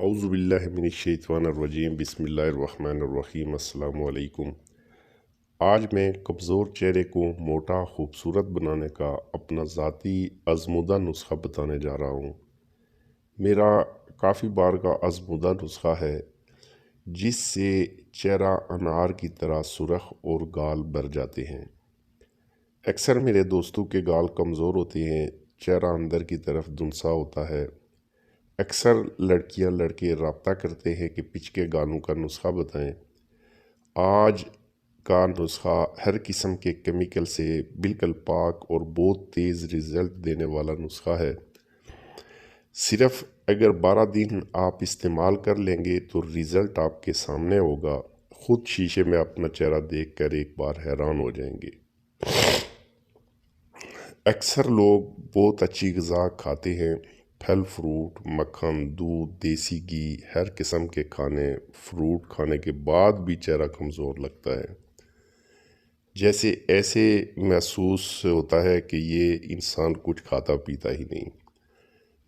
اعوذ باللہ من الشیطان الرجیم بسم اللہ الرحمن الرحیم السلام علیکم۔ آج میں کمزور چہرے کو موٹا خوبصورت بنانے کا اپنا ذاتی آزمودہ نسخہ بتانے جا رہا ہوں۔ میرا کافی بار کا آزمودہ نسخہ ہے جس سے چہرہ انار کی طرح سرخ اور گال بھر جاتے ہیں۔ اکثر میرے دوستوں کے گال کمزور ہوتے ہیں، چہرہ اندر کی طرف دھنسا ہوتا ہے۔ اکثر لڑکیاں لڑکے رابطہ کرتے ہیں کہ پچکے گالوں کا نسخہ بتائیں۔ آج کا نسخہ ہر قسم کے کیمیکل سے بالکل پاک اور بہت تیز رزلٹ دینے والا نسخہ ہے۔ صرف اگر 12 دن آپ استعمال کر لیں گے تو رزلٹ آپ کے سامنے ہوگا۔ خود شیشے میں اپنا چہرہ دیکھ کر ایک بار حیران ہو جائیں گے۔ اکثر لوگ بہت اچھی غذا کھاتے ہیں، پھل فروٹ، مکھن، دودھ، دیسی گھی، ہر قسم کے کھانے فروٹ کھانے کے بعد بھی چہرہ کمزور لگتا ہے، جیسے ایسے محسوس ہوتا ہے کہ یہ انسان کچھ کھاتا پیتا ہی نہیں،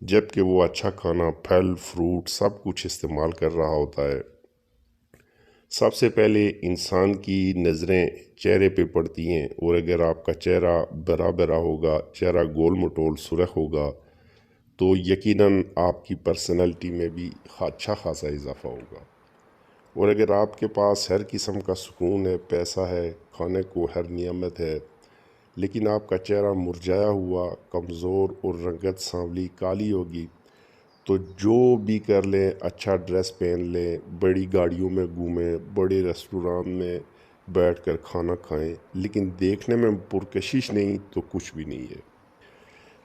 جبکہ وہ اچھا کھانا، پھل فروٹ سب کچھ استعمال کر رہا ہوتا ہے۔ سب سے پہلے انسان کی نظریں چہرے پہ پڑتی ہیں، اور اگر آپ کا چہرہ برا برا ہوگا، چہرہ گول مٹول سرخ ہوگا تو یقیناً آپ کی پرسنالٹی میں بھی اچھا خاصا اضافہ ہوگا۔ اور اگر آپ کے پاس ہر قسم کا سکون ہے، پیسہ ہے، کھانے کو ہر نعمت ہے، لیکن آپ کا چہرہ مرجھایا ہوا، کمزور اور رنگت سانولی کالی ہوگی، تو جو بھی کر لیں، اچھا ڈریس پہن لیں، بڑی گاڑیوں میں گھومیں، بڑے ریسٹوران میں بیٹھ کر کھانا کھائیں، لیکن دیکھنے میں پرکشش نہیں تو کچھ بھی نہیں ہے۔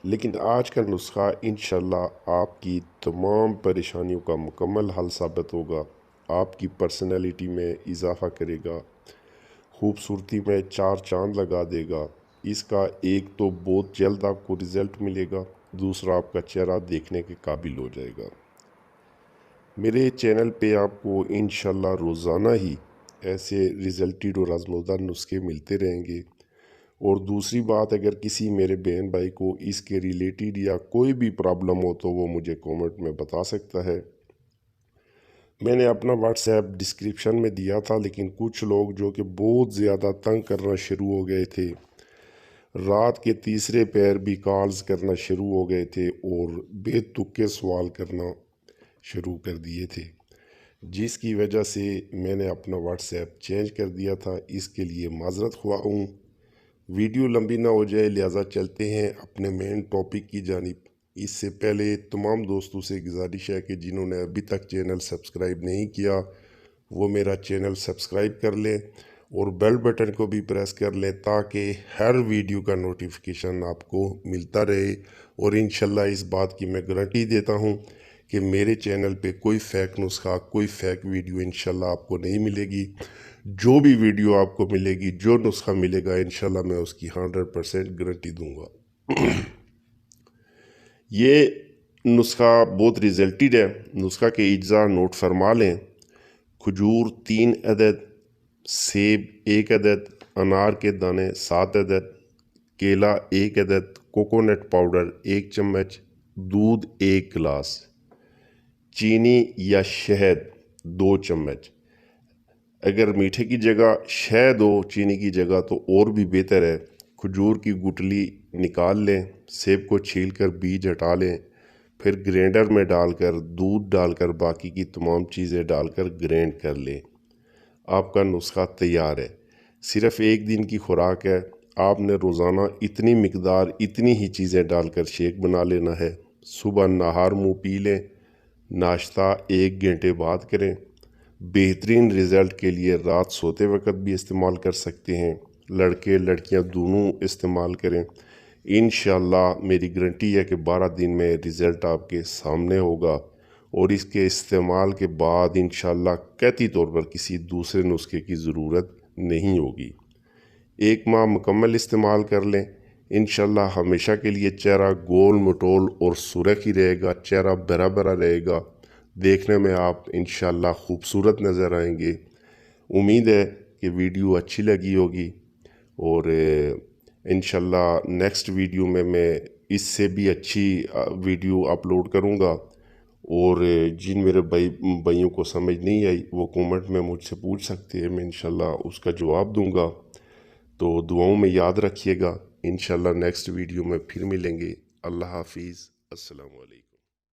لیکن آج کا نسخہ انشاءاللہ آپ کی تمام پریشانیوں کا مکمل حل ثابت ہوگا، آپ کی پرسنالٹی میں اضافہ کرے گا، خوبصورتی میں 4 چاند لگا دے گا۔ اس کا ایک تو بہت جلد آپ کو رزلٹ ملے گا، دوسرا آپ کا چہرہ دیکھنے کے قابل ہو جائے گا۔ میرے چینل پہ آپ کو انشاءاللہ روزانہ ہی ایسے رزلٹیڈ اور آزمودہ نسخے ملتے رہیں گے۔ اور دوسری بات، اگر کسی میرے بہن بھائی کو اس کے ریلیٹڈ یا کوئی بھی پرابلم ہو تو وہ مجھے کومنٹ میں بتا سکتا ہے۔ میں نے اپنا واٹس ایپ ڈسکرپشن میں دیا تھا، لیکن کچھ لوگ جو کہ بہت زیادہ تنگ کرنا شروع ہو گئے تھے، رات کے تیسرے پہر بھی کالز کرنا شروع ہو گئے تھے اور بے تکے سوال کرنا شروع کر دیے تھے، جس کی وجہ سے میں نے اپنا واٹس ایپ چینج کر دیا تھا۔ اس کے لیے معذرت خواہ ہوں۔ ویڈیو لمبی نہ ہو جائے، لہٰذا چلتے ہیں اپنے مین ٹاپک کی جانب۔ اس سے پہلے تمام دوستوں سے گزارش ہے کہ جنہوں نے ابھی تک چینل سبسکرائب نہیں کیا وہ میرا چینل سبسکرائب کر لیں اور بیل بٹن کو بھی پریس کر لیں تاکہ ہر ویڈیو کا نوٹیفیکیشن آپ کو ملتا رہے۔ اور انشاءاللہ اس بات کی میں گارنٹی دیتا ہوں کہ میرے چینل پہ کوئی فیک نسخہ، کوئی فیک ویڈیو انشاءاللہ آپ کو نہیں ملے گی۔ جو بھی ویڈیو آپ کو ملے گی، جو نسخہ ملے گا، انشاءاللہ میں اس کی 100% گارنٹی دوں گا۔ یہ نسخہ بہت ریزلٹیڈ ہے۔ نسخہ کے اجزاء نوٹ فرما لیں: کھجور 3 عدد، سیب 1 عدد، انار کے دانے 7 عدد، کیلا 1 عدد، کوکونٹ پاؤڈر 1 چمچ، دودھ 1 گلاس، چینی یا شہد 2 چمچ۔ اگر میٹھے کی جگہ شہد ہو چینی کی جگہ تو اور بھی بہتر ہے۔ کھجور کی گٹلی نکال لیں، سیب کو چھیل کر بیج ہٹا لیں، پھر گرینڈر میں ڈال کر دودھ ڈال کر باقی کی تمام چیزیں ڈال کر گرینڈ کر لیں۔ آپ کا نسخہ تیار ہے۔ صرف 1 دن کی خوراک ہے۔ آپ نے روزانہ اتنی مقدار، اتنی ہی چیزیں ڈال کر شیک بنا لینا ہے۔ صبح نہار منہ پی لیں، ناشتہ 1 گھنٹے بعد کریں۔ بہترین رزلٹ کے لیے رات سوتے وقت بھی استعمال کر سکتے ہیں، لڑکے لڑکیاں دونوں استعمال کریں۔ انشاءاللہ میری گارنٹی ہے کہ 12 دن میں رزلٹ آپ کے سامنے ہوگا، اور اس کے استعمال کے بعد انشاءاللہ قطعی طور پر کسی دوسرے نسخے کی ضرورت نہیں ہوگی۔ 1 ماہ مکمل استعمال کر لیں، انشاءاللہ ہمیشہ کے لیے چہرہ گول مٹول اور سرخ ہی رہے گا، چہرہ برا برا رہے گا، دیکھنے میں آپ انشاءاللہ خوبصورت نظر آئیں گے۔ امید ہے کہ ویڈیو اچھی لگی ہوگی، اور انشاءاللہ نیکسٹ ویڈیو میں اس سے بھی اچھی ویڈیو اپلوڈ کروں گا۔ اور جن میرے بھائیوں کو سمجھ نہیں آئی وہ کومنٹ میں مجھ سے پوچھ سکتے ہیں، میں انشاءاللہ اس کا جواب دوں گا۔ تو دعاؤں میں یاد رکھیے گا، انشاءاللہ نیکسٹ ویڈیو میں پھر ملیں گے۔ اللہ حافظ، السلام علیکم۔